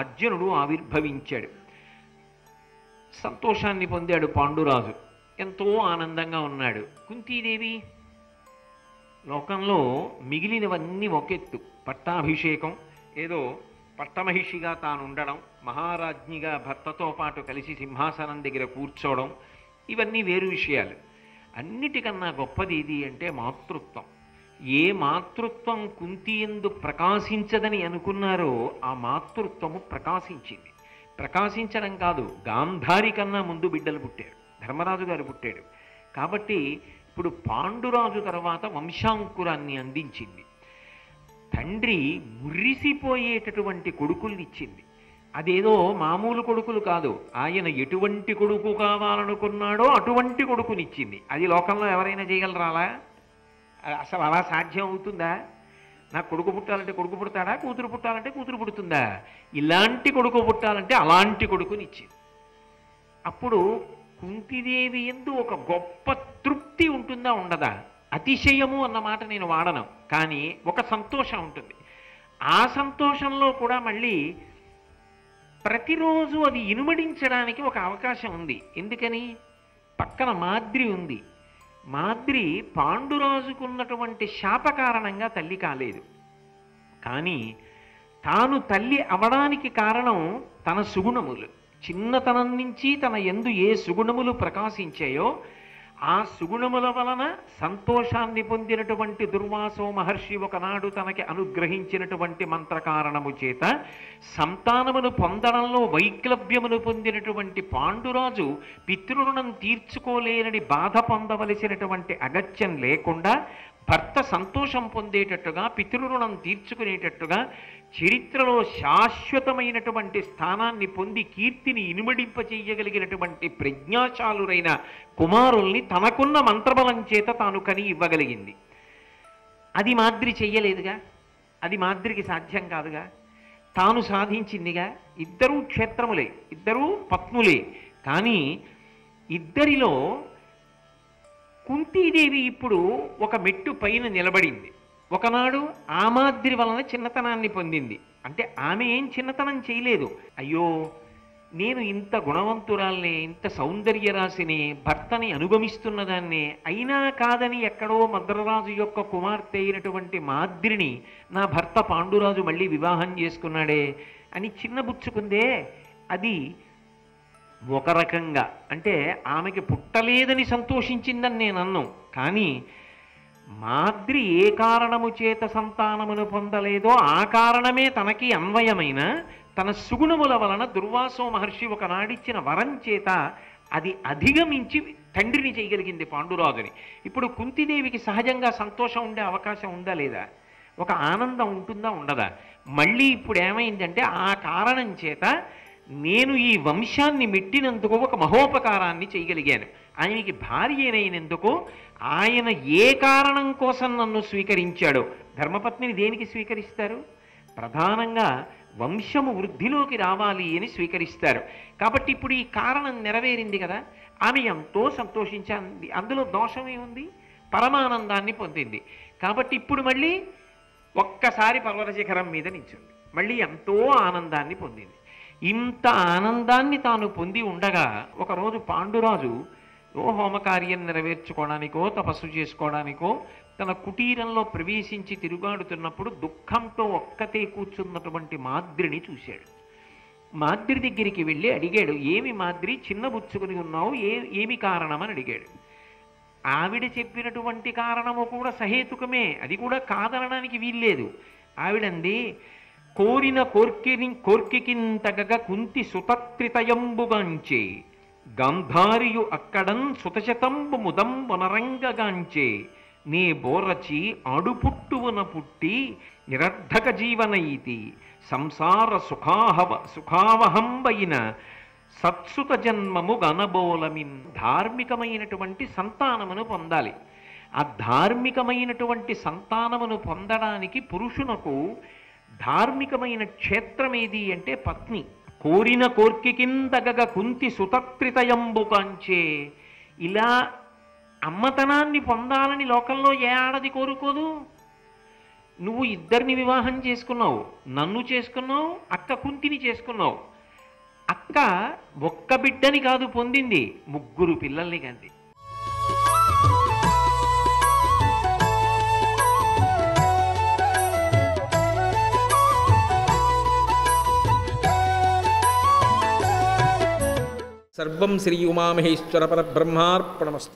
అర్జునుడు ఆవిర్భవించాడు. సంతోషాన్ని పొందాడు పాండురాజు, ఎంతో ఆనందంగా ఉన్నాడు. కుంతీదేవి లోకంలో మిగిలినవన్నీ ఒకెత్తు, పట్టాభిషేకం, ఏదో పట్టమహిషిగా తాను ఉండడం, మహారాజ్ఞిగా భర్తతో పాటు కలిసి సింహాసనం దగ్గర కూర్చోవడం, ఇవన్నీ వేరు విషయాలు. అన్నిటికన్నా గొప్పది ఏది అంటే మాతృత్వం. ఏ మాతృత్వం కుంతి యందు ప్రకాశించదని అనుకున్నారో ఆ మాతృత్వము ప్రకాశించింది. ప్రకాశించడం కాదు, గాంధారి కన్నా ముందు బిడ్డలు పుట్టారు, ధర్మరాజు గారు పుట్టాడు. కాబట్టి ఇప్పుడు పాండురాజు తర్వాత వంశాంకురాన్ని అందించింది. తండ్రి మురిసిపోయేటటువంటి కొడుకుల్ని ఇచ్చింది. అదేదో మామూలు కొడుకులు కాదు, ఆయన ఎటువంటి కొడుకు కావాలనుకున్నాడో అటువంటి కొడుకునిచ్చింది. అది లోకంలో ఎవరైనా చేయగలరాలా? అసలు అలా సాధ్యం అవుతుందా? నాకు కొడుకు పుట్టాలంటే కొడుకు పుడతాడా, కూతురు పుట్టాలంటే కూతురు పుడుతుందా? ఇలాంటి కొడుకు పుట్టాలంటే అలాంటి కొడుకునిచ్చింది. అప్పుడు కుంతిదేవి యందు ఒక గొప్ప తృప్తి ఉంటుందా ఉండదా? అతిశయము అన్న మాట నేను వాడను, కానీ ఒక సంతోషం ఉంటుంది. ఆ సంతోషంలో కూడా మళ్ళీ ప్రతిరోజు అది ఇనుమడించడానికి ఒక అవకాశం ఉంది. ఎందుకని? పక్కన మాద్రి ఉంది. మాద్రి పాండురాజుకున్నటువంటి శాప కారణంగా తల్లి కాలేదు, కానీ తాను తల్లి అవడానికి కారణం తన సుగుణములు. చిన్నతనం నుంచి తన యందు ఏ సుగుణములు ప్రకాశించాయో ఆ సుగుణముల వలన సంతోషాన్ని పొందినటువంటి దుర్వాసో మహర్షి ఒకనాడు తనకి అనుగ్రహించినటువంటి మంత్రకారణము చేత సంతానమును పొందడంలో వైక్లభ్యమును పొందినటువంటి పాండురాజు పితృరుణం తీర్చుకోలేనని బాధ పొందవలసినటువంటి అగత్యం లేకుండా భర్త సంతోషం పొందేటట్టుగా, పితృరుణం తీర్చుకునేటట్టుగా చరిత్రలో శాశ్వతమైనటువంటి స్థానాన్ని పొంది కీర్తిని ఇనుమడింపచేయగలిగినటువంటి ప్రజ్ఞాశాలురైన కుమారుల్ని తనకున్న మంత్రబలం చేత తాను కని ఇవ్వగలిగింది. అది మాద్రి చెయ్యలేదుగా, అది మాద్రికి సాధ్యం కాదుగా, తాను సాధించిందిగా. ఇద్దరూ క్షేత్రములే, ఇద్దరూ పత్నులే, కానీ ఇద్దరిలో కుంతీదేవి ఇప్పుడు ఒక మెట్టు పైన నిలబడింది. ఒకనాడు ఆ మాద్రి వలన చిన్నతనాన్ని పొందింది. అంటే ఆమె ఏం చిన్నతనం చేయలేదు. అయ్యో, నేను ఇంత గుణవంతురాల్ని, ఇంత సౌందర్య రాశిని, భర్తని అనుగమిస్తున్నదాన్ని, అయినా కాదని ఎక్కడో మద్రరాజు యొక్క కుమార్తె అయినటువంటి మాద్రిని నా భర్త పాండురాజు మళ్ళీ వివాహం చేసుకున్నాడే అని చిన్నబుచ్చుకుందే. అది ఒక రకంగా అంటే ఆమెకి పుట్టలేదని సంతోషించిందని నేను అన్నాను, కానీ మాద్రి ఏ కారణము చేత సంతానమును పొందలేదో ఆ కారణమే తనకి అన్వయమైన తన సుగుణముల వలన దుర్వాసో మహర్షి ఒకనాడిచ్చిన వరం చేత అది అధిగమించి తండ్రిని చేయగలిగింది పాండురాజుని. ఇప్పుడు కుంతిదేవికి సహజంగా సంతోషం ఉండే అవకాశం ఉందా లేదా? ఒక ఆనందం ఉంటుందా ఉండదా? మళ్ళీ ఇప్పుడు ఏమైందంటే ఆ కారణం చేత నేను ఈ వంశాన్ని మెట్టినందుకు ఒక మహోపకారాన్ని చేయగలిగాను. ఆయనకి భార్య అయినందుకు ఆయన ఏ కారణం కోసం నన్ను స్వీకరించాడో. ధర్మపత్నిని దేనికి స్వీకరిస్తారు? ప్రధానంగా వంశము వృద్ధిలోకి రావాలి అని స్వీకరిస్తారు. కాబట్టి ఇప్పుడు ఈ కారణం నెరవేరింది కదా, ఆమె ఎంతో సంతోషించింది. అందులో దోషమే ఉంది? పరమానందాన్ని పొందింది. కాబట్టి ఇప్పుడు మళ్ళీ ఒక్కసారి పర్వత శిఖరం మీద నిల్చుంది, మళ్ళీ ఎంతో ఆనందాన్ని పొందింది. ఇంత ఆనందాన్ని తాను పొంది ఉండగా ఒకరోజు పాండురాజు హోమకార్యం నెరవేర్చుకోవడానికో తపస్సు చేసుకోవడానికో తన కుటీరంలో ప్రవేశించి తిరుగాడుతున్నప్పుడు దుఃఖంతో ఒక్కతే కూర్చున్నటువంటి మాద్రిని చూశాడు. మాద్రి దగ్గరికి వెళ్ళి అడిగాడు, ఏమి మాద్రి చిన్నబుచ్చుకుని ఉన్నావు, ఏమి కారణమని అడిగాడు. ఆవిడ చెప్పినటువంటి కారణము కూడా సహేతుకమే, అది కూడా కాదనడానికి వీల్లేదు. ఆవిడంది, కోరిన కోర్కికింతగ కుంతి సుతత్రితయంబుగాంచే గంధారియు అక్కడన్ సుతశతంబు ముదంబునరంగగాంచే నే బోరచి ఆడుపుట్టువున పుట్టి నిరర్ధక జీవనయితి సంసార సుఖావహంబైన సత్సుత జన్మము గనబోలమిన్. ధార్మికమైనటువంటి సంతానమును పొందాలి. ఆ ధార్మికమైనటువంటి సంతానమును పొందడానికి పురుషునకు ధార్మికమైన క్షేత్రం ఏది అంటే పత్ని. కోరిన కోర్కికిందగ కుంతి సుతత్రితయంబు కాంచే. ఇలా అమ్మతనాన్ని పొందాలని లోకంలో ఏ ఆడది కోరుకోదు? నువ్వు ఇద్దరిని వివాహం చేసుకున్నావు, నన్ను చేసుకున్నావు, అక్క కుంతిని చేసుకున్నావు. అక్క ఒక్క బిడ్డని కాదు పొందింది, 3 పిల్లల్ని కంది. సర్వం శ్రీ ఉమామహేశ్వర పరబ్రహ్మార్పణమస్తు.